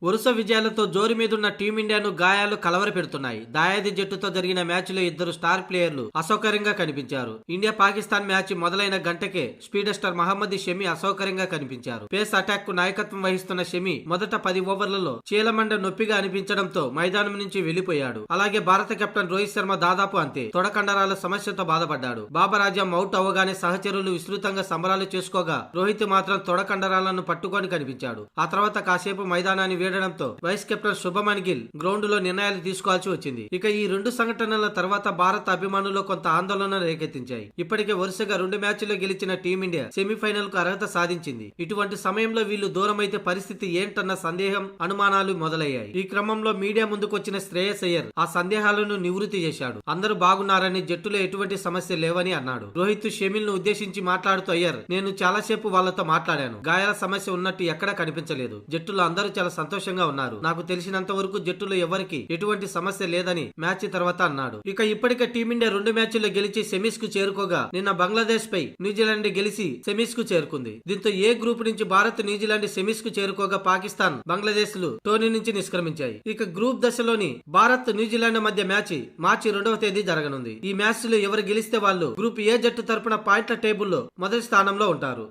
వరుస విజయాలతో జోరు మీదున్న టీమిండియాను గాయాలు కలవరపెడుతున్నాయి. దాయాది జట్టుతో జరిగిన మ్యాచ్లో ఇద్దరు స్టార్ ప్లేయర్లు అసౌకర్యంగా కనిపించారు. ఇండియా పాకిస్తాన్ మ్యాచ్ మొదలైన గంటకే స్పీడస్టర్ మహమ్మద్ షమి అసౌకర్యంగా కనిపించారు. పేస్ అటాక్ కు నాయకత్వం వహిస్తున్న షమి మొదట 10 ఓవర్లలో చీలమండ నొప్పిగా అనిపించడంతో మైదానం నుంచి వెళ్లిపోయాడు. అలాగే భారత కెప్టెన్ రోహిత్ శర్మ దాదాపు అంతే, తొడకండరాల సమస్యతో బాధపడ్డాడు. బాబర్ ఆజం అవుట్ అవగానే సహచరులు విస్తృతంగా సంబరాలు చేసుకోగా రోహిత్ మాత్రం తొడకండరాలను పట్టుకొని కనిపించాడు. ఆ తర్వాత కాసేపు మైదానాన్ని వీడడంతో vice captain Shubman Gill ground లో నిర్ణయాలు తీసుకోవాల్సి వచ్చింది. ఇక ఈ 2 సంఘటనల తర్వాత భారత అభిమానులు కొంత ఆందోళన రేకెత్తించాయి. ఇప్పటికే వరుసగా 2 మ్యాచ్ల్లో గెలిచిన టీమిండియా సెమీఫైనల్ కు అర్హత సాధించింది. ఇటువంటి సమయంలో వీళ్లు దూరమైతే పరిస్థితి ఏంటన్న సందేహం, అనుమానాలు మొదలయ్యాయి. ఈ క్రమంలో మీడియా ముందుకు వచ్చిన శ్రేయస్ అయ్యర్ ఆ సందేహాలను నివృత్తి చేశాడు. అందరూ బాగున్నారని, జట్టులో ఎటువంటి సమస్య లేవని అన్నాడు. రోహిత్ షమిల్ ను ఉద్దేశించి మాట్లాడుతూ అయ్యర్, నేను చాలాసేపు వాళ్లతో మాట్లాడాను. గాయాల సమస్య ఉన్నట్టు ఎక్కడా కనిపించలేదు. జట్టులో అందరూ చాలా సంతోషంగా ఉన్నారు. నాకు తెలిసినంత వరకు జట్టులో ఎవరికి ఎటువంటి సమస్య లేదని మ్యాచ్ తర్వాత అన్నాడు. ఇక ఇప్పటికే టీమిండియా 2 మ్యాచ్ల్లో గెలిచి సెమీస్ కు చేరుకోగా నిన్న బంగ్లాదేశ్ పై న్యూజిలాండ్ గెలిచి సెమీస్ కు చేరుకుంది. దీంతో ఏ గ్రూప్ నుంచి భారత్, న్యూజిలాండ్ సెమీస్ కు చేరుకోగా పాకిస్తాన్, బంగ్లాదేశ్ లు టోర్నీ నుంచి నిష్క్రమించాయి. ఇక గ్రూప్ దశలోని భారత్, న్యూజిలాండ్ మధ్య మ్యాచ్ మార్చి 2వ తేదీ జరగనుంది. ఈ మ్యాచ్ లో ఎవరు గెలిస్తే వాళ్ళు గ్రూప్ ఏ జట్టు తరపున పాయింట్ల టేబుల్లో మొదటి స్థానంలో ఉంటారు.